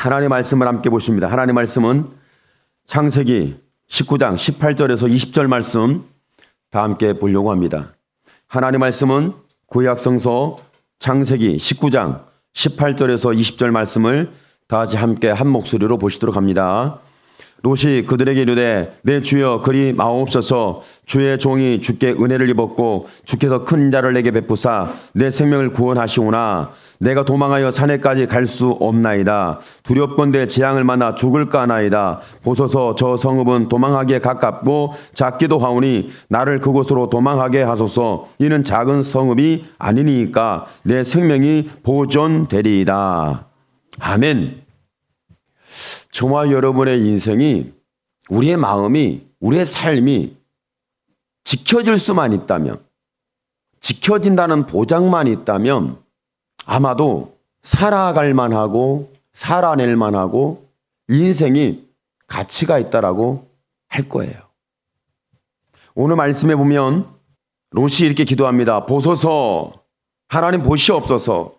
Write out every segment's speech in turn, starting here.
하나님의 말씀을 함께 보십니다. 하나님의 말씀은 창세기 19장 18절에서 20절 말씀 다 함께 보려고 합니다. 하나님의 말씀은 구약성서 창세기 19장 18절에서 20절 말씀을 다 같이 함께 한 목소리로 보시도록 합니다. 롯이 그들에게 이르되 내 주여 그리 마옵소서. 주의 종이 주께 은혜를 입었고 주께서 큰 자를 내게 베푸사 내 생명을 구원하시오나 내가 도망하여 산에까지 갈 수 없나이다. 두렵건대 재앙을 만나 죽을까 하나이다. 보소서 저 성읍은 도망하기에 가깝고 작기도 하오니 나를 그곳으로 도망하게 하소서. 이는 작은 성읍이 아니니까 내 생명이 보존되리이다. 아멘. 저와 여러분의 인생이, 우리의 마음이, 우리의 삶이 지켜질 수만 있다면, 지켜진다는 보장만 있다면 아마도 살아갈 만하고 살아낼 만하고 인생이 가치가 있다라고 할 거예요. 오늘 말씀에 보면 롯이 이렇게 기도합니다. 보소서, 하나님 보시옵소서.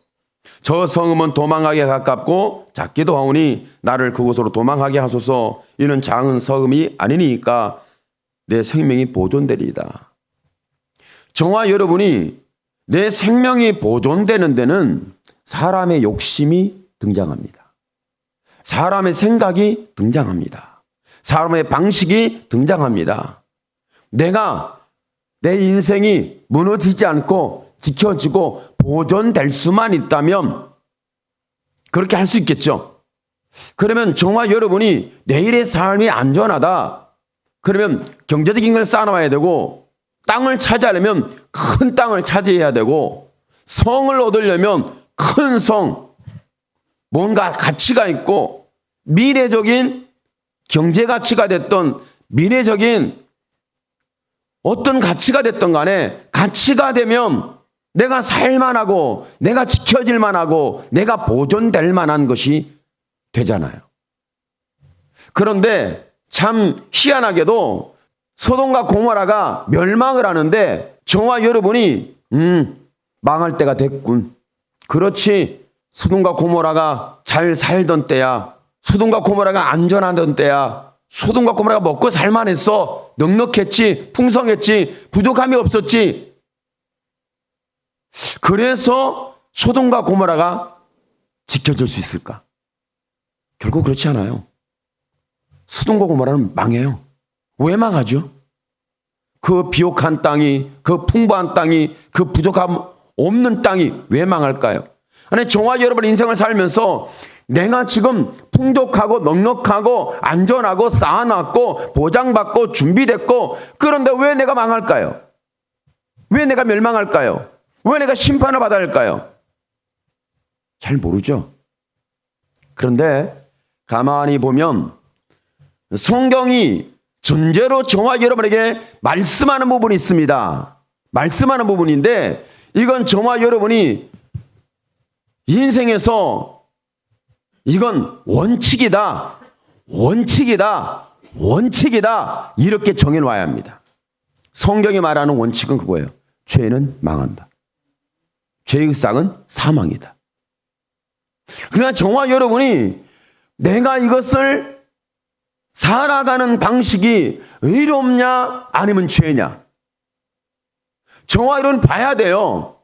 저 성읍은 도망하기에 가깝고 작기도 하오니 나를 그곳으로 도망하게 하소서. 이는 작은 성읍이 아니니까 내 생명이 보존되리이다. 저와 여러분이 내 생명이 보존되는 데는 사람의 욕심이 등장합니다. 사람의 생각이 등장합니다. 사람의 방식이 등장합니다. 내가 내 인생이 무너지지 않고 지켜지고 보존될 수만 있다면 그렇게 할 수 있겠죠. 그러면 저와 여러분이 내일의 삶이 안전하다. 그러면 경제적인 걸 쌓아놔야 되고, 땅을 차지하려면 큰 땅을 차지해야 되고, 성을 얻으려면 큰 성, 뭔가 가치가 있고, 미래적인 경제 가치가 됐던, 미래적인 어떤 가치가 됐던 간에 가치가 되면 내가 살만하고 내가 지켜질 만하고 내가 보존될 만한 것이 되잖아요. 그런데 참 희한하게도 소돔과 고모라가 멸망을 하는데 저와 여러분이 망할 때가 됐군. 그렇지, 소돔과 고모라가 잘 살던 때야. 소돔과 고모라가 안전하던 때야. 소돔과 고모라가 먹고 살만했어. 넉넉했지, 풍성했지, 부족함이 없었지. 그래서 소돔과 고모라가 지켜질 수 있을까? 결국 그렇지 않아요. 소돔과 고모라는 망해요. 왜 망하죠? 그 비옥한 땅이, 그 풍부한 땅이, 그 부족함 없는 땅이 왜 망할까요? 아니, 저와 여러분 인생을 살면서 내가 지금 풍족하고 넉넉하고 안전하고 쌓아놨고 보장받고 준비됐고, 그런데 왜 내가 망할까요? 왜 내가 멸망할까요? 왜 내가 심판을 받아야 할까요? 잘 모르죠. 그런데 가만히 보면 성경이 전제로 저와 여러분에게 말씀하는 부분이 있습니다. 말씀하는 부분인데, 이건 저와 여러분이 인생에서 이건 원칙이다, 원칙이다, 원칙이다, 이렇게 정해놔야 합니다. 성경이 말하는 원칙은 그거예요. 죄는 망한다. 죄의 상은 사망이다. 그러나 저와 여러분이 내가 이것을 살아가는 방식이 의롭냐 아니면 죄냐, 저와 여러분 봐야 돼요.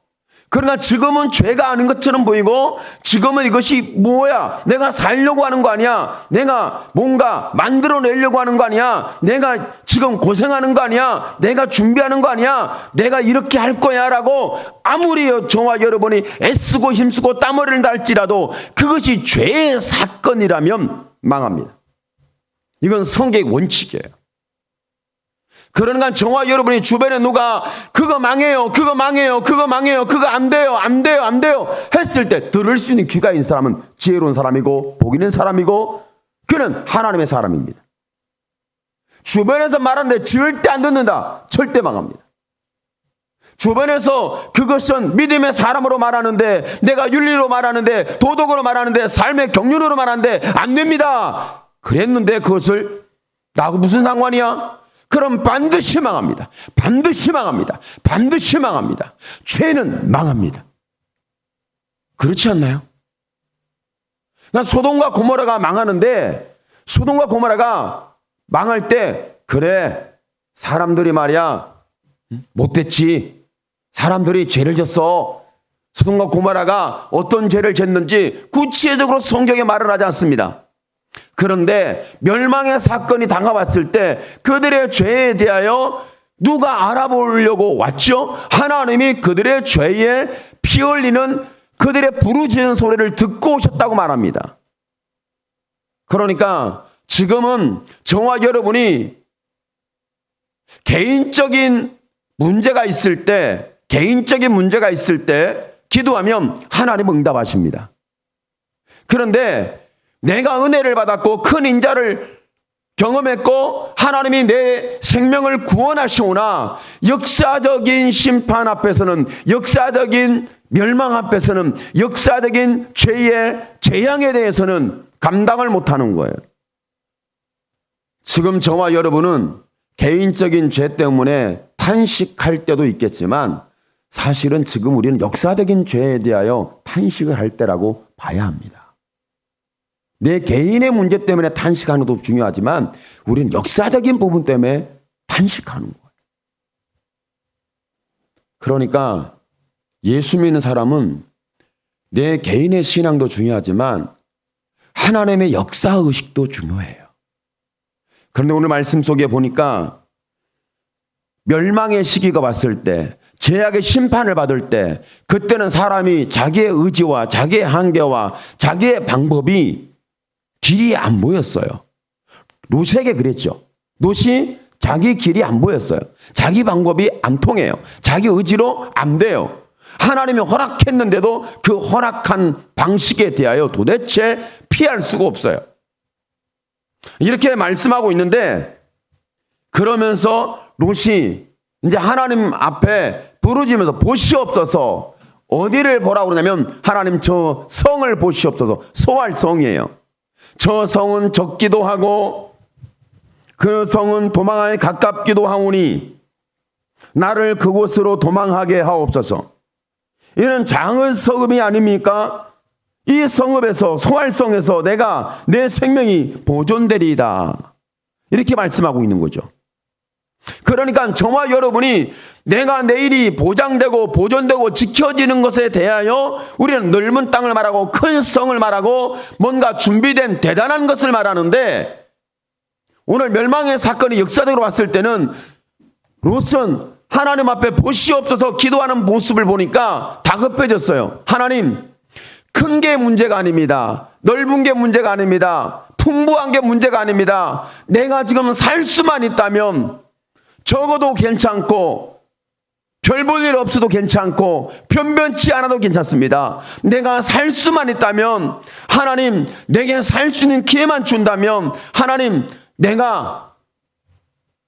그러나 지금은 죄가 아닌 것처럼 보이고, 지금은 이것이 뭐야, 내가 살려고 하는 거 아니야, 내가 뭔가 만들어내려고 하는 거 아니야, 내가 지금 고생하는 거 아니야, 내가 준비하는 거 아니야, 내가 이렇게 할 거야 라고 아무리 저와 여러분이 애쓰고 힘쓰고 땀 흘리는 할지라도 그것이 죄의 사건이라면 망합니다. 이건 성경의 원칙이에요. 그러니까 저와 여러분이 주변에 누가 그거 망해요, 그거 망해요, 그거 망해요, 그거 안 돼요, 안 돼요, 안 돼요 했을 때 들을 수 있는 귀가 있는 사람은 지혜로운 사람이고 복 있는 사람이고 그는 하나님의 사람입니다. 주변에서 말하는데 절대 안 듣는다, 절대 망합니다. 주변에서 그것은 믿음의 사람으로 말하는데, 내가 윤리로 말하는데, 도덕으로 말하는데, 삶의 경륜으로 말하는데 안 됩니다. 그랬는데 그것을 나하고 무슨 상관이야? 그럼 반드시 망합니다. 반드시 망합니다. 반드시 망합니다. 죄는 망합니다. 그렇지 않나요? 그러니까 소돔과 고모라가 망하는데, 소돔과 고모라가 망할 때, 그래, 사람들이 말이야 못됐지, 사람들이 죄를 졌어. 소돔과 고모라가 어떤 죄를 졌는지 구체적으로 성경에 말을 하지 않습니다. 그런데 멸망의 사건이 다가왔을 때 그들의 죄에 대하여 누가 알아보려고 왔죠? 하나님이 그들의 죄에 피 흘리는 그들의 부르짖는 소리를 듣고 오셨다고 말합니다. 그러니까 지금은 저와 여러분이 개인적인 문제가 있을 때 기도하면 하나님 응답하십니다. 그런데 내가 은혜를 받았고 큰 인자를 경험했고 하나님이 내 생명을 구원하시오나 역사적인 심판 앞에서는, 역사적인 멸망 앞에서는, 역사적인 죄의 재앙에 대해서는 감당을 못하는 거예요. 지금 저와 여러분은 개인적인 죄 때문에 탄식할 때도 있겠지만 사실은 지금 우리는 역사적인 죄에 대하여 탄식을 할 때라고 봐야 합니다. 내 개인의 문제 때문에 탄식하는 것도 중요하지만 우리는 역사적인 부분 때문에 탄식하는 거예요. 그러니까 예수 믿는 사람은 내 개인의 신앙도 중요하지만 하나님의 역사의식도 중요해요. 그런데 오늘 말씀 속에 보니까 멸망의 시기가 왔을 때, 죄악의 심판을 받을 때, 그때는 사람이 자기의 의지와 자기의 한계와 자기의 방법이 길이 안 보였어요. 롯에게 그랬죠. 롯이 자기 길이 안 보였어요. 자기 방법이 안 통해요. 자기 의지로 안 돼요. 하나님이 허락했는데도 그 허락한 방식에 대하여 도대체 피할 수가 없어요. 이렇게 말씀하고 있는데, 그러면서 롯이 이제 하나님 앞에 부르짖으면서 보시옵소서, 어디를 보라고 그러냐면 하나님 저 성을 보시옵소서. 소할 성이에요. 저 성은 적기도 하고 그 성은 도망하기 가깝기도 하오니 나를 그곳으로 도망하게 하옵소서. 이는 작은 성읍이 아닙니까? 이 성읍에서, 소할성에서 내가 내 생명이 보존되리이다. 이렇게 말씀하고 있는 거죠. 그러니까 저와 여러분이 내가 내일이 보장되고 보존되고 지켜지는 것에 대하여 우리는 넓은 땅을 말하고 큰 성을 말하고 뭔가 준비된 대단한 것을 말하는데, 오늘 멸망의 사건이 역사적으로 왔을 때는 롯은 하나님 앞에 보시옵소서 기도하는 모습을 보니까 다급해졌어요. 하나님, 큰 게 문제가 아닙니다. 넓은 게 문제가 아닙니다. 풍부한 게 문제가 아닙니다. 내가 지금 살 수만 있다면 적어도 괜찮고 별 볼 일 없어도 괜찮고 변변치 않아도 괜찮습니다. 내가 살 수만 있다면 하나님, 내게 살 수 있는 기회만 준다면 하나님, 내가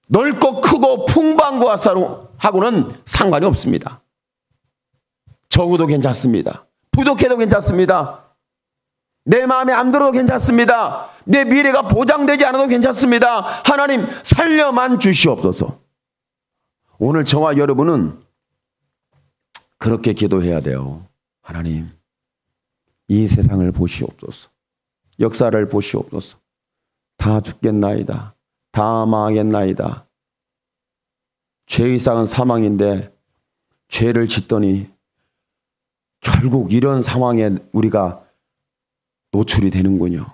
넓고 크고 풍부한 것하고는 상관이 없습니다. 적어도 괜찮습니다. 부족해도 괜찮습니다. 내 마음에 안 들어도 괜찮습니다. 내 미래가 보장되지 않아도 괜찮습니다. 하나님, 살려만 주시옵소서. 오늘 저와 여러분은 그렇게 기도해야 돼요. 하나님, 이 세상을 보시옵소서. 역사를 보시옵소서. 다 죽겠나이다. 다 망하겠나이다. 죄의상은 사망인데 죄를 짓더니 결국 이런 상황에 우리가 노출이 되는군요.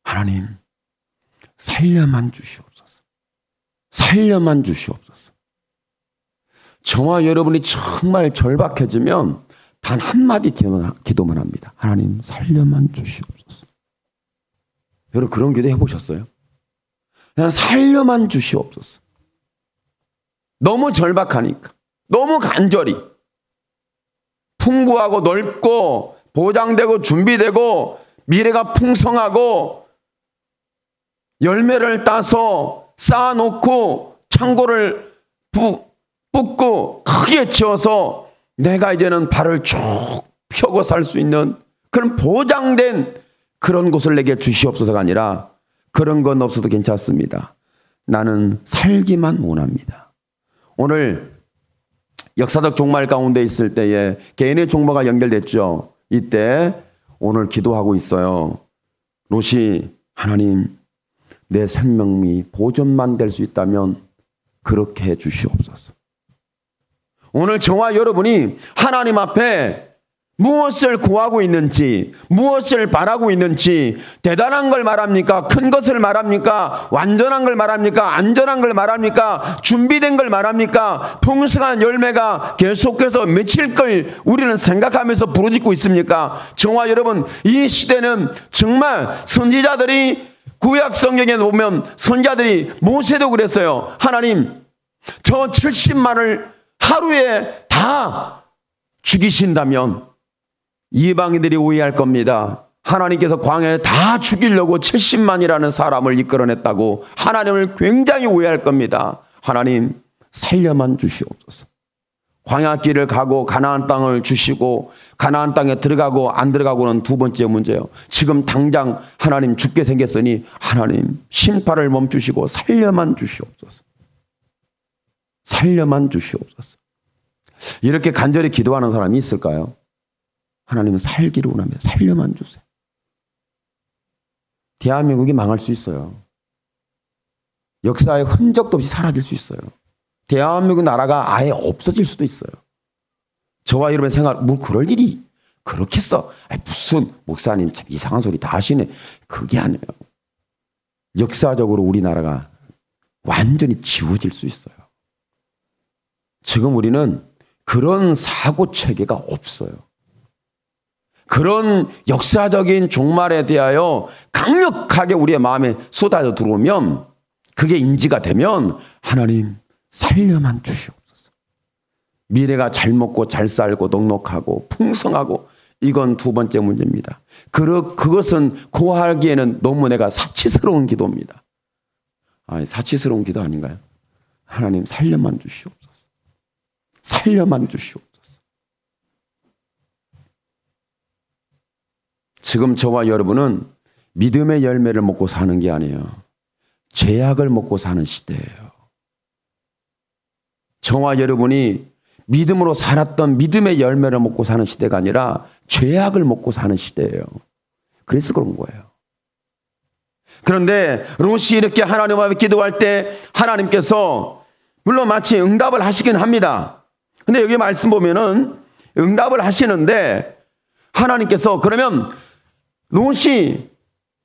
하나님, 살려만 주시옵소서. 살려만 주시옵소서. 저와 여러분이 정말 절박해지면 단 한마디 기도만 합니다. 하나님, 살려만 주시옵소서. 여러분 그런 기도 해보셨어요? 그냥 살려만 주시옵소서. 너무 절박하니까, 너무 간절히 풍부하고 넓고 보장되고 준비되고 미래가 풍성하고 열매를 따서 쌓아놓고 창고를 붓고 크게 지어서 내가 이제는 발을 쭉 펴고 살 수 있는 그런 보장된 그런 곳을 내게 주시옵소서가 아니라, 그런 건 없어도 괜찮습니다. 나는 살기만 원합니다. 오늘 역사적 종말 가운데 있을 때에 개인의 종말과 연결됐죠. 이때 오늘 기도하고 있어요. 롯이 하나님 내 생명이 보존만 될 수 있다면 그렇게 해 주시옵소서. 오늘 저와 여러분이 하나님 앞에 무엇을 구하고 있는지, 무엇을 바라고 있는지, 대단한 걸 말합니까? 큰 것을 말합니까? 완전한 걸 말합니까? 안전한 걸 말합니까? 준비된 걸 말합니까? 풍성한 열매가 계속해서 맺힐 걸 우리는 생각하면서 부르짖고 있습니까? 저와 여러분, 이 시대는 정말 선지자들이 구약 성경에 보면 선지자들이 모세도 그랬어요. 하나님, 저 70만을 하루에 다 죽이신다면 이방인들이 오해할 겁니다. 하나님께서 광야에 다 죽이려고 70만이라는 사람을 이끌어냈다고 하나님을 굉장히 오해할 겁니다. 하나님 살려만 주시옵소서. 광야길을 가고 가나안 땅을 주시고 가나안 땅에 들어가고 안 들어가고는 두 번째 문제예요. 지금 당장 하나님 죽게 생겼으니 하나님 심판을 멈추시고 살려만 주시옵소서. 살려만 주시옵소서. 이렇게 간절히 기도하는 사람이 있을까요? 하나님은 살기를 원합니다. 살려만 주세요. 대한민국이 망할 수 있어요. 역사의 흔적도 없이 사라질 수 있어요. 대한민국 나라가 아예 없어질 수도 있어요. 저와 여러분의 생각, 뭐 그럴 일이 그렇겠어? 무슨 목사님 참 이상한 소리 다 하시네. 그게 아니에요. 역사적으로 우리나라가 완전히 지워질 수 있어요. 지금 우리는 그런 사고 체계가 없어요. 그런 역사적인 종말에 대하여 강력하게 우리의 마음에 쏟아져 들어오면, 그게 인지가 되면 하나님 살려만 주시옵소서. 미래가 잘 먹고 잘 살고 넉넉하고 풍성하고, 이건 두 번째 문제입니다. 그것은 구하기에는 너무 내가 사치스러운 기도입니다. 사치스러운 기도 아닌가요? 하나님 살려만 주시옵소서. 살려만 주시옵소서. 지금 저와 여러분은 믿음의 열매를 먹고 사는 게 아니에요. 죄악을 먹고 사는 시대예요. 저와 여러분이 믿음으로 살았던 믿음의 열매를 먹고 사는 시대가 아니라 죄악을 먹고 사는 시대예요. 그래서 그런 거예요. 그런데 롯이 이렇게 하나님 앞에 기도할 때 하나님께서 물론 마치 응답을 하시긴 합니다. 근데 여기 말씀 보면은 응답을 하시는데 하나님께서 그러면 롯이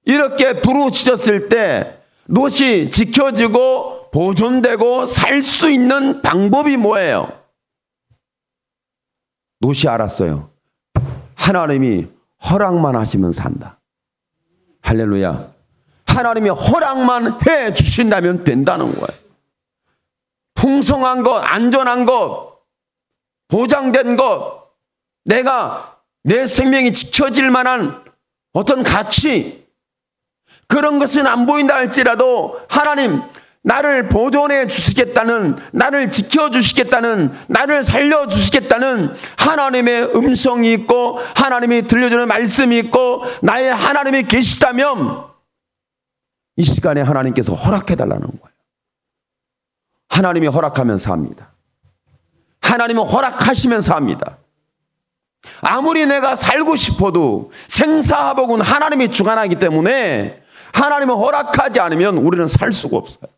이렇게 부르짖었을 때 롯이 지켜지고 보존되고 살 수 있는 방법이 뭐예요? 롯이 알았어요. 하나님이 허락만 하시면 산다. 할렐루야. 하나님이 허락만 해 주신다면 된다는 거예요. 풍성한 것, 안전한 것, 보장된 것, 내가 내 생명이 지켜질 만한 어떤 가치, 그런 것은 안 보인다 할지라도 하나님 나를 보존해 주시겠다는, 나를 지켜주시겠다는, 나를 살려주시겠다는 하나님의 음성이 있고 하나님이 들려주는 말씀이 있고 나의 하나님이 계시다면 이 시간에 하나님께서 허락해달라는 거예요. 하나님이 허락하면 삽니다. 하나님은 허락하시면 삽니다. 아무리 내가 살고 싶어도 생사화복은 하나님이 주관하기 때문에 하나님은 허락하지 않으면 우리는 살 수가 없어요.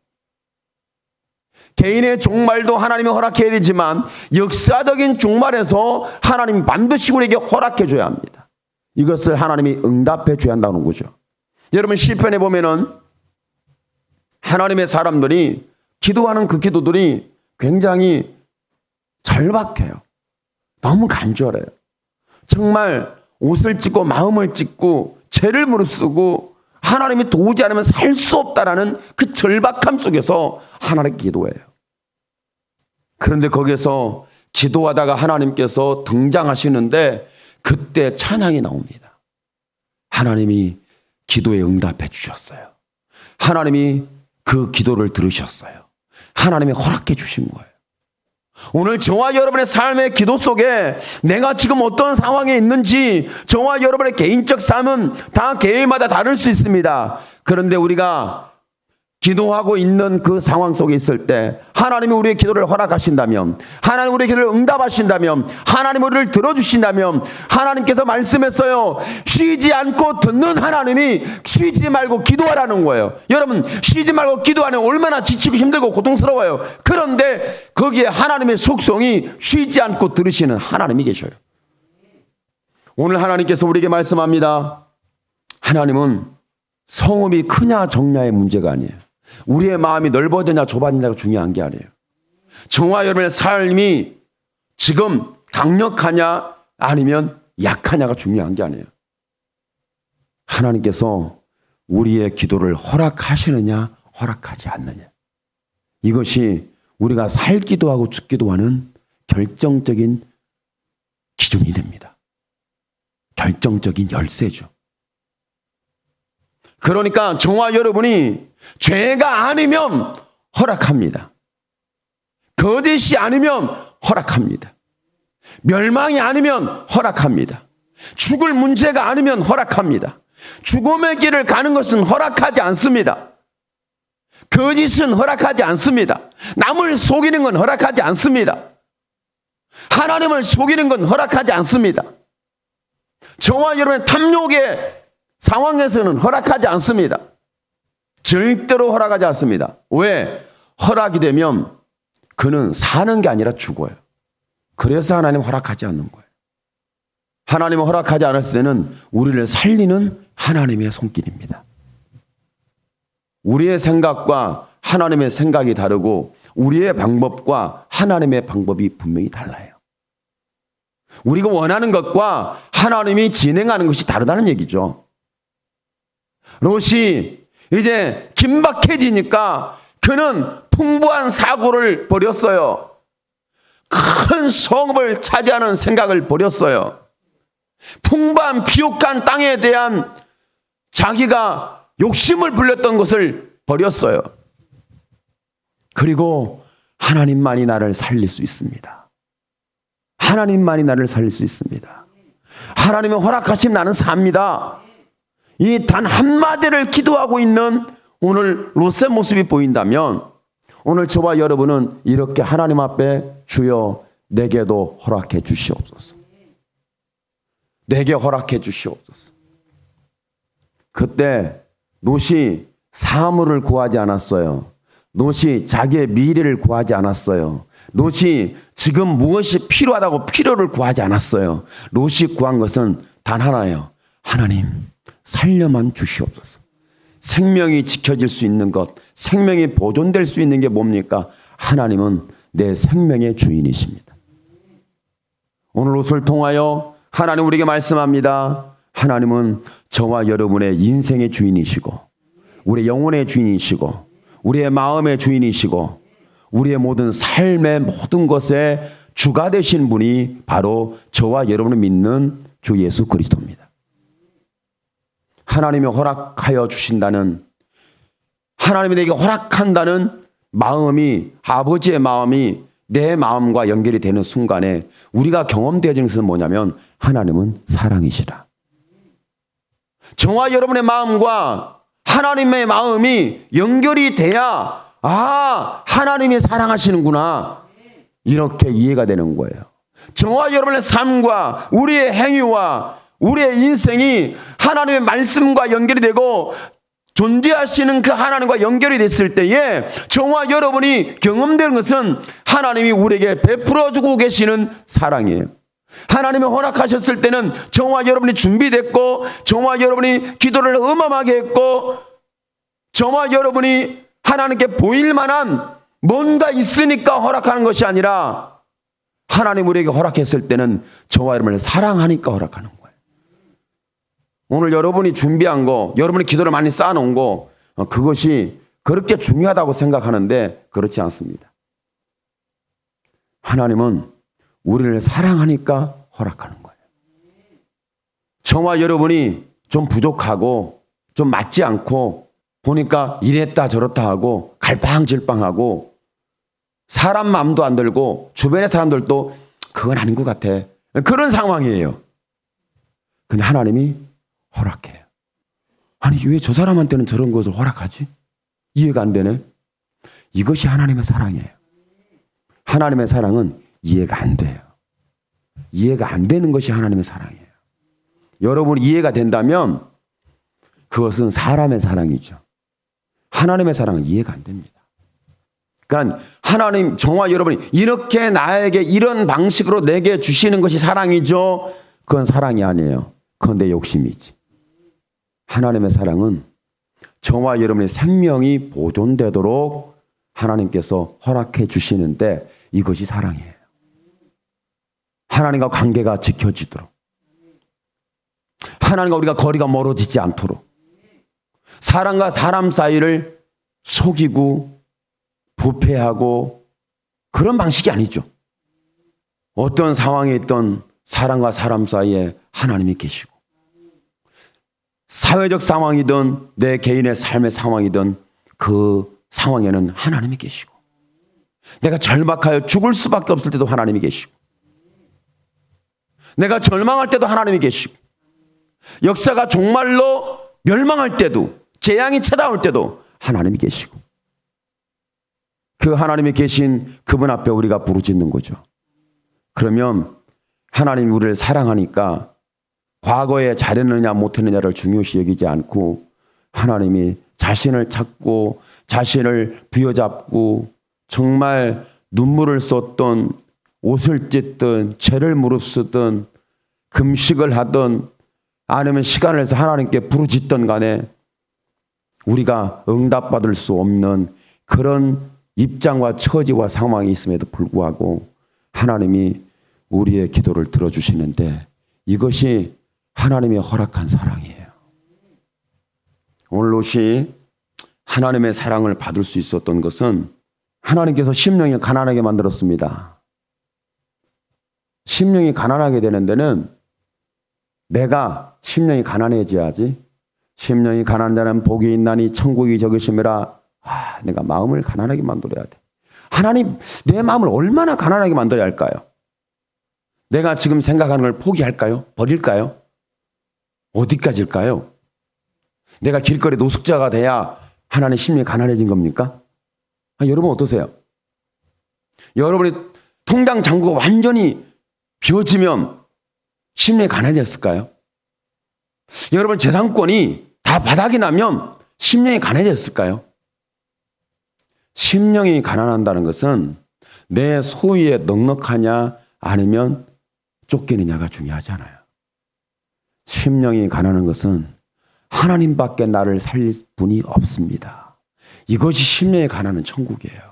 개인의 종말도 하나님이 허락해야 되지만 역사적인 종말에서 하나님이 반드시 우리에게 허락해 줘야 합니다. 이것을 하나님이 응답해 줘야 한다는 거죠. 여러분 시편에 보면은 하나님의 사람들이 기도하는 그 기도들이 굉장히 절박해요. 너무 간절해요. 정말 옷을 찢고 마음을 찢고 죄를 무릅쓰고 하나님이 도우지 않으면 살 수 없다라는 그 절박함 속에서 하나님께 기도해요. 그런데 거기서 기도하다가 하나님께서 등장하시는데 그때 찬양이 나옵니다. 하나님이 기도에 응답해 주셨어요. 하나님이 그 기도를 들으셨어요. 하나님이 허락해 주신 거예요. 오늘 저와 여러분의 삶의 기도 속에 내가 지금 어떤 상황에 있는지 저와 여러분의 개인적 삶은 다 개인마다 다를 수 있습니다. 그런데 우리가 기도하고 있는 그 상황 속에 있을 때 하나님이 우리의 기도를 허락하신다면, 하나님 우리의 기도를 응답하신다면, 하나님 우리를 들어주신다면, 하나님께서 말씀했어요. 쉬지 않고 듣는 하나님이 쉬지 말고 기도하라는 거예요. 여러분, 쉬지 말고 기도하면 얼마나 지치고 힘들고 고통스러워요. 그런데 거기에 하나님의 속성이 쉬지 않고 들으시는 하나님이 계셔요. 오늘 하나님께서 우리에게 말씀합니다. 하나님은 성읍이 크냐 적냐의 문제가 아니에요. 우리의 마음이 넓어지냐 좁아지냐가 중요한 게 아니에요. 저와 여러분의 삶이 지금 강력하냐 아니면 약하냐가 중요한 게 아니에요. 하나님께서 우리의 기도를 허락하시느냐 허락하지 않느냐, 이것이 우리가 살기도 하고 죽기도 하는 결정적인 기준이 됩니다. 결정적인 열쇠죠. 그러니까 저와 여러분이 죄가 아니면 허락합니다. 거짓이 아니면 허락합니다. 멸망이 아니면 허락합니다. 죽을 문제가 아니면 허락합니다. 죽음의 길을 가는 것은 허락하지 않습니다. 거짓은 허락하지 않습니다. 남을 속이는 건 허락하지 않습니다. 하나님을 속이는 건 허락하지 않습니다. 저와 여러분의 탐욕의 상황에서는 허락하지 않습니다. 절대로 허락하지 않습니다. 왜? 허락이 되면 그는 사는 게 아니라 죽어요. 그래서 하나님 허락하지 않는 거예요. 하나님은 허락하지 않았을 때는 우리를 살리는 하나님의 손길입니다. 우리의 생각과 하나님의 생각이 다르고 우리의 방법과 하나님의 방법이 분명히 달라요. 우리가 원하는 것과 하나님이 진행하는 것이 다르다는 얘기죠. 롯이 이제 긴박해지니까 그는 풍부한 사고를 벌였어요. 큰 성읍을 차지하는 생각을 벌였어요. 풍부한 비옥한 땅에 대한 자기가 욕심을 불렸던 것을 버렸어요. 그리고 하나님만이 나를 살릴 수 있습니다. 하나님만이 나를 살릴 수 있습니다. 하나님의 허락하심 나는 삽니다. 이 단 한마디를 기도하고 있는 오늘 롯의 모습이 보인다면 오늘 저와 여러분은 이렇게 하나님 앞에 주여 내게도 허락해 주시옵소서. 내게 허락해 주시옵소서. 그때 롯이 사물을 구하지 않았어요. 롯이 자기의 미래를 구하지 않았어요. 롯이 지금 무엇이 필요하다고 필요를 구하지 않았어요. 롯이 구한 것은 단 하나예요. 하나님 살려만 주시옵소서. 생명이 지켜질 수 있는 것, 생명이 보존될 수 있는 게 뭡니까? 하나님은 내 생명의 주인이십니다. 오늘 롯을 통하여 하나님 우리에게 말씀합니다. 하나님은 저와 여러분의 인생의 주인이시고 우리의 영혼의 주인이시고 우리의 마음의 주인이시고 우리의 모든 삶의 모든 것에 주가 되신 분이 바로 저와 여러분을 믿는 주 예수 그리스도입니다. 하나님이 허락하여 주신다는, 하나님이 내게 허락한다는 마음이, 아버지의 마음이 내 마음과 연결이 되는 순간에 우리가 경험되어지는 것은 뭐냐면 하나님은 사랑이시라. 저와 여러분의 마음과 하나님의 마음이 연결이 돼야 하나님이 사랑하시는구나 이렇게 이해가 되는 거예요. 저와 여러분의 삶과 우리의 행위와 우리의 인생이 하나님의 말씀과 연결이 되고 존재하시는 그 하나님과 연결이 됐을 때에 저와 여러분이 경험되는 것은 하나님이 우리에게 베풀어주고 계시는 사랑이에요. 하나님이 허락하셨을 때는 저와 여러분이 준비됐고 저와 여러분이 기도를 어마어마하게 했고 저와 여러분이 하나님께 보일 만한 뭔가 있으니까 허락하는 것이 아니라 하나님 우리에게 허락했을 때는 저와 여러분을 사랑하니까 허락하는 거예요. 오늘 여러분이 준비한 거, 여러분이 기도를 많이 쌓아놓은 거, 그것이 그렇게 중요하다고 생각하는데 그렇지 않습니다. 하나님은 우리를 사랑하니까 허락하는 거예요. 저와 여러분이 좀 부족하고 좀 맞지 않고 보니까 이랬다 저렇다 하고 갈팡질팡하고 사람 마음도 안 들고 주변의 사람들도 그건 아닌 것 같아. 그런 상황이에요. 근데 하나님이 허락해요. 아니 왜 저 사람한테는 저런 것을 허락하지? 이해가 안 되네. 이것이 하나님의 사랑이에요. 하나님의 사랑은 이해가 안 돼요. 이해가 안 되는 것이 하나님의 사랑이에요. 여러분이 이해가 된다면 그것은 사람의 사랑이죠. 하나님의 사랑은 이해가 안 됩니다. 그러니까 하나님, 정말 여러분이 이렇게 나에게 이런 방식으로 내게 주시는 것이 사랑이죠. 그건 사랑이 아니에요. 그건 내 욕심이지. 하나님의 사랑은 저와 여러분의 생명이 보존되도록 하나님께서 허락해 주시는데 이것이 사랑이에요. 하나님과 관계가 지켜지도록, 하나님과 우리가 거리가 멀어지지 않도록, 사람과 사람 사이를 속이고 부패하고 그런 방식이 아니죠. 어떤 상황에 있던 사람과 사람 사이에 하나님이 계시고, 사회적 상황이든 내 개인의 삶의 상황이든 그 상황에는 하나님이 계시고, 내가 절박하여 죽을 수밖에 없을 때도 하나님이 계시고, 내가 절망할 때도 하나님이 계시고, 역사가 정말로 멸망할 때도, 재앙이 찾아올 때도 하나님이 계시고, 그 하나님이 계신 그분 앞에 우리가 부르짖는 거죠. 그러면 하나님이 우리를 사랑하니까 과거에 잘했느냐 못했느냐를 중요시 여기지 않고 하나님이 자신을 찾고 자신을 부여잡고 정말 눈물을 쏟던, 옷을 찢든 죄를 무릅쓰든 금식을 하든 아니면 시간을 내서 하나님께 부르짖던 간에 우리가 응답받을 수 없는 그런 입장과 처지와 상황이 있음에도 불구하고 하나님이 우리의 기도를 들어주시는데 이것이 하나님이 허락한 사랑이에요. 오늘 롯이 하나님의 사랑을 받을 수 있었던 것은 하나님께서 심령이 가난하게 만들었습니다. 심령이 가난하게 되는 데는 내가 심령이 가난해져야지. 심령이 가난한 자는 복이 있나니 천국이 적으심이라. 내가 마음을 가난하게 만들어야 돼. 하나님, 내 마음을 얼마나 가난하게 만들어야 할까요? 내가 지금 생각하는 걸 포기할까요? 버릴까요? 어디까지일까요? 내가 길거리 노숙자가 돼야 하나님 심령이 가난해진 겁니까? 여러분 어떠세요? 여러분의 통장 잔고가 완전히 비워지면 심령이 가난해졌을까요? 여러분 재산권이 다 바닥이 나면 심령이 가난해졌을까요? 심령이 가난한다는 것은 내 소유에 넉넉하냐 아니면 쫓기느냐가 중요하지 않아요. 심령이 가난한 것은 하나님밖에 나를 살릴 분이 없습니다. 이것이 심령이 가난한 천국이에요.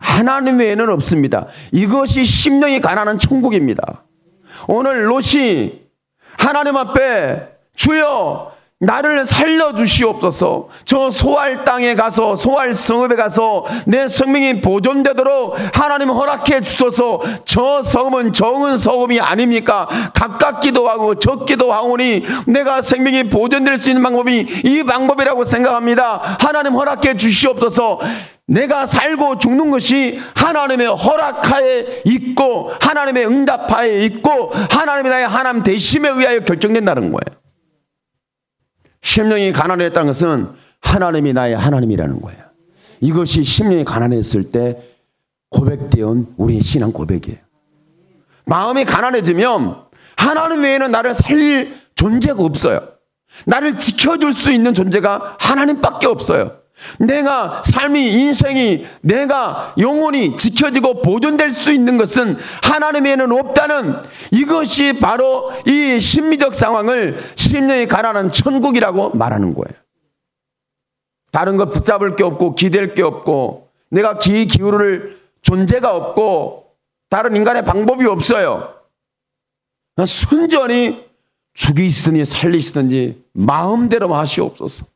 하나님 외에는 없습니다. 이것이 심령이 가난한 천국입니다. 오늘 롯이 하나님 앞에 주여 나를 살려주시옵소서. 저 소알 땅에 가서 소알 성읍에 가서 내 생명이 보존되도록 하나님 허락해 주소서. 저 성읍은 적은 성읍이 아닙니까? 가깝기도 하고 적기도 하오니 내가 생명이 보존될 수 있는 방법이 이 방법이라고 생각합니다. 하나님 허락해 주시옵소서. 내가 살고 죽는 것이 하나님의 허락하에 있고 하나님의 응답하에 있고 하나님의 나의 하나님 대심에 의하여 결정된다는 거예요. 심령이 가난했다는 것은 하나님이 나의 하나님이라는 거예요. 이것이 심령이 가난했을 때 고백되온 우리의 신앙 고백이에요. 마음이 가난해지면 하나님 외에는 나를 살릴 존재가 없어요. 나를 지켜줄 수 있는 존재가 하나님밖에 없어요. 내가 삶이 인생이 내가 영원히 지켜지고 보존될 수 있는 것은 하나님 외에는 없다는 이것이 바로 이 심리적 상황을 심령이 가난한 천국이라고 말하는 거예요. 다른 거 붙잡을 게 없고 기댈 게 없고 내가 기울일 존재가 없고 다른 인간의 방법이 없어요. 순전히 죽이시든지 살리시든지 마음대로 하시옵소서.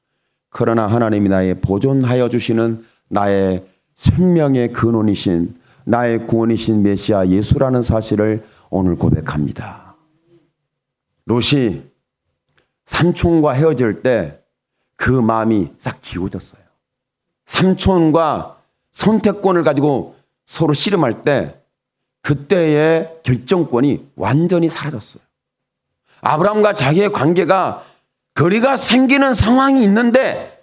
그러나 하나님이 나의 보존하여 주시는 나의 생명의 근원이신 나의 구원이신 메시아 예수라는 사실을 오늘 고백합니다. 롯이 삼촌과 헤어질 때 그 마음이 싹 지워졌어요. 삼촌과 선택권을 가지고 서로 씨름할 때 그때의 결정권이 완전히 사라졌어요. 아브라함과 자기의 관계가 거리가 생기는 상황이 있는데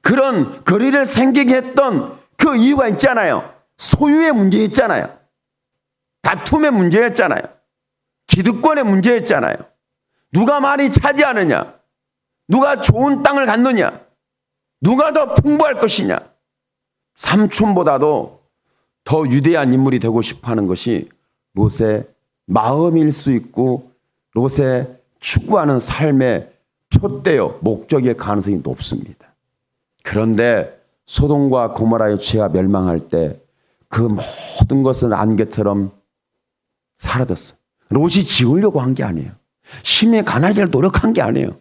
그런 거리를 생기게 했던 그 이유가 있잖아요. 소유의 문제였잖아요. 다툼의 문제였잖아요. 기득권의 문제였잖아요. 누가 많이 차지하느냐, 누가 좋은 땅을 갖느냐, 누가 더 풍부할 것이냐. 삼촌보다도 더 위대한 인물이 되고 싶어하는 것이 롯의 마음일 수 있고 롯의 추구하는 삶의 촛대요 목적일 가능성이 높습니다. 그런데 소돔과 고모라의 죄가 멸망할 때 그 모든 것은 안개처럼 사라졌어. 롯이 지우려고 한 게 아니에요. 심히 가난하기를 노력한 게 아니에요.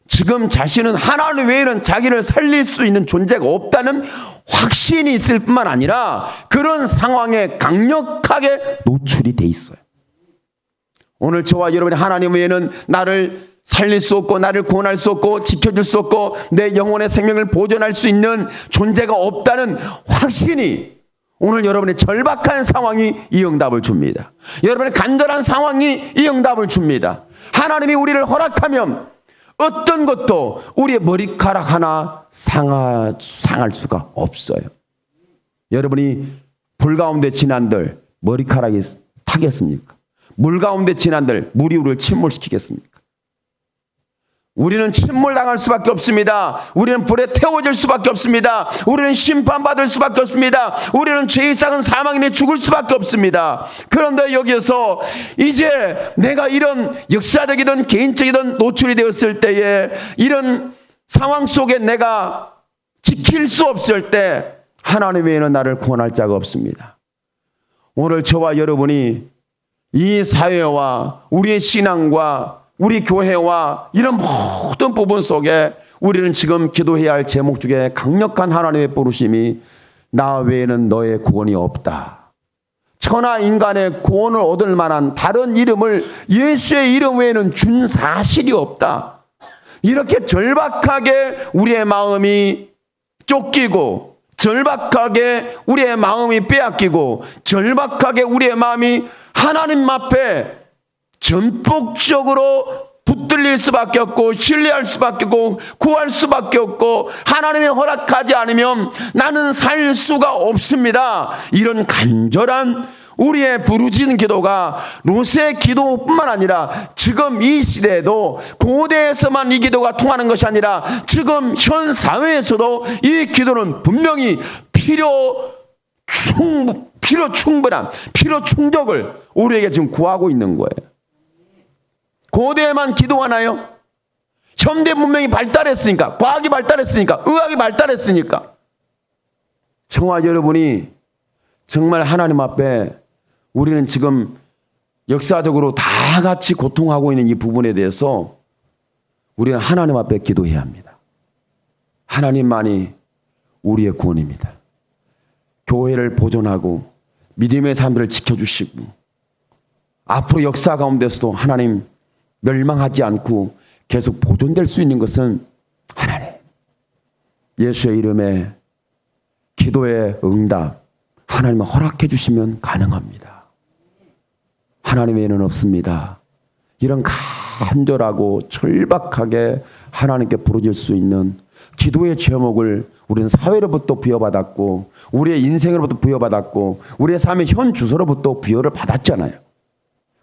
지금 자신은 하나님 외에는 자기를 살릴 수 있는 존재가 없다는 확신이 있을 뿐만 아니라 그런 상황에 강력하게 노출이 돼 있어요. 오늘 저와 여러분이 하나님 외에는 나를 살릴 수 없고 나를 구원할 수 없고 지켜줄 수 없고 내 영혼의 생명을 보존할 수 있는 존재가 없다는 확신이 오늘 여러분의 절박한 상황이 이 응답을 줍니다. 여러분의 간절한 상황이 이 응답을 줍니다. 하나님이 우리를 허락하면 어떤 것도 우리의 머리카락 하나 상할 수가 없어요. 여러분이 불 가운데 지난들 머리카락이 타겠습니까? 물 가운데 지난들 물이 우리를 침몰시키겠습니까? 우리는 침몰당할 수밖에 없습니다. 우리는 불에 태워질 수밖에 없습니다. 우리는 심판받을 수밖에 없습니다. 우리는 죄의 삭은 사망인에 죽을 수밖에 없습니다. 그런데 여기에서 이제 내가 이런 역사적이든 개인적이든 노출이 되었을 때에 이런 상황 속에 내가 지킬 수 없을 때 하나님 외에는 나를 구원할 자가 없습니다. 오늘 저와 여러분이 이 사회와 우리의 신앙과 우리 교회와 이런 모든 부분 속에 우리는 지금 기도해야 할 제목 중에 강력한 하나님의 부르심이 나 외에는 너의 구원이 없다. 천하 인간의 구원을 얻을 만한 다른 이름을 예수의 이름 외에는 준 사실이 없다. 이렇게 절박하게 우리의 마음이 쫓기고 절박하게 우리의 마음이 빼앗기고 절박하게 우리의 마음이 하나님 앞에 전폭적으로 붙들릴 수밖에 없고 신뢰할 수밖에 없고 구할 수밖에 없고 하나님이 허락하지 않으면 나는 살 수가 없습니다. 이런 간절한 우리의 부르짖는 기도가 롯의 기도뿐만 아니라 지금 이 시대에도 고대에서만 이 기도가 통하는 것이 아니라 지금 현 사회에서도 이 기도는 분명히 필요 충분한 필요 충족을 우리에게 지금 구하고 있는 거예요. 고대에만 기도하나요? 현대 문명이 발달했으니까, 과학이 발달했으니까, 의학이 발달했으니까. 저와 여러분이 정말 하나님 앞에 우리는 지금 역사적으로 다 같이 고통하고 있는 이 부분에 대해서 우리는 하나님 앞에 기도해야 합니다. 하나님만이 우리의 구원입니다. 교회를 보존하고 믿음의 사람들을 지켜주시고 앞으로 역사 가운데서도 하나님 멸망하지 않고 계속 보존될 수 있는 것은 하나님. 예수의 이름에 기도의 응답 하나님은 허락해 주시면 가능합니다. 하나님 외에는 없습니다. 이런 간절하고 절박하게 하나님께 부르질 수 있는 기도의 제목을 우리는 사회로부터 부여받았고 우리의 인생으로부터 부여받았고 우리의 삶의 현 주소로부터 부여를 받았잖아요.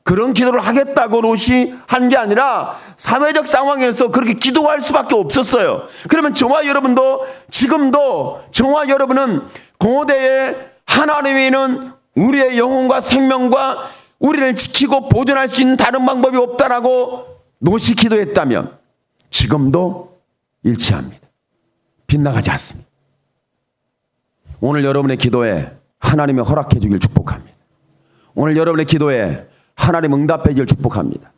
그런 기도를 하겠다고 롯이 한 게 아니라 사회적 상황에서 그렇게 기도할 수밖에 없었어요. 그러면 저와 여러분도 지금도 저와 여러분은 고대에 하나님에는 우리의 영혼과 생명과 우리를 지키고 보존할 수 있는 다른 방법이 없다라고 롯이 기도했다면 지금도 일치합니다. 빗나가지 않습니다. 오늘 여러분의 기도에 하나님이 허락해 주길 축복합니다. 오늘 여러분의 기도에 하나님 응답해 주길 축복합니다.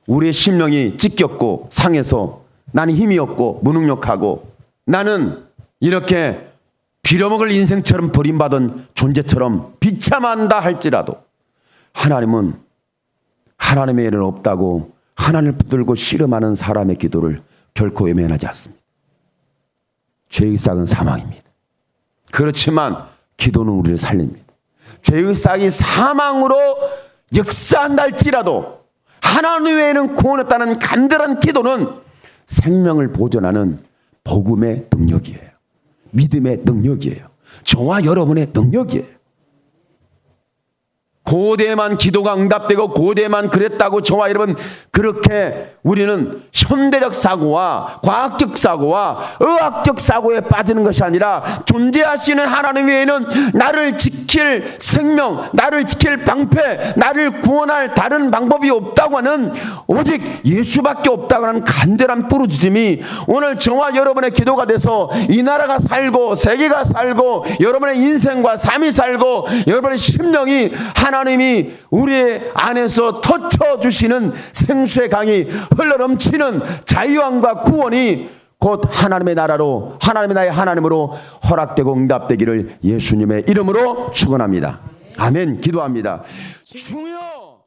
우리의 심령이 찢겼고 상해서 나는 힘이 없고 무능력하고 나는 이렇게 빌어먹을 인생처럼 버림받은 존재처럼 비참한다 할지라도 하나님은 하나님의 일은 없다고 하나님을 붙들고 씨름하는 사람의 기도를 결코 외면하지 않습니다. 죄의 싹은 사망입니다. 그렇지만 기도는 우리를 살립니다. 죄의 싹이 사망으로 역사한다 할지라도 하나님 외에는 구원 없다는 간절한 기도는 생명을 보존하는 복음의 능력이에요. 믿음의 능력이에요. 저와 여러분의 능력이에요. 고대만 기도가 응답되고 고대만 그랬다고 저와 여러분 그렇게 우리는 현대적 사고와 과학적 사고와 의학적 사고에 빠지는 것이 아니라 존재하시는 하나님 외에는 나를 지킬 생명, 나를 지킬 방패, 나를 구원할 다른 방법이 없다고 하는 오직 예수밖에 없다고 하는 간절한 부르짖음이 오늘 저와 여러분의 기도가 돼서 이 나라가 살고 세계가 살고 여러분의 인생과 삶이 살고 여러분의 심령이 하나님이 우리의 안에서 터쳐주시는 생수의 강이 흘러넘치는 자유함과 구원이 곧 하나님의 나라로 하나님의 나라의 하나님으로 허락되고 응답되기를 예수님의 이름으로 축원합니다. 아멘. 기도합니다. 주여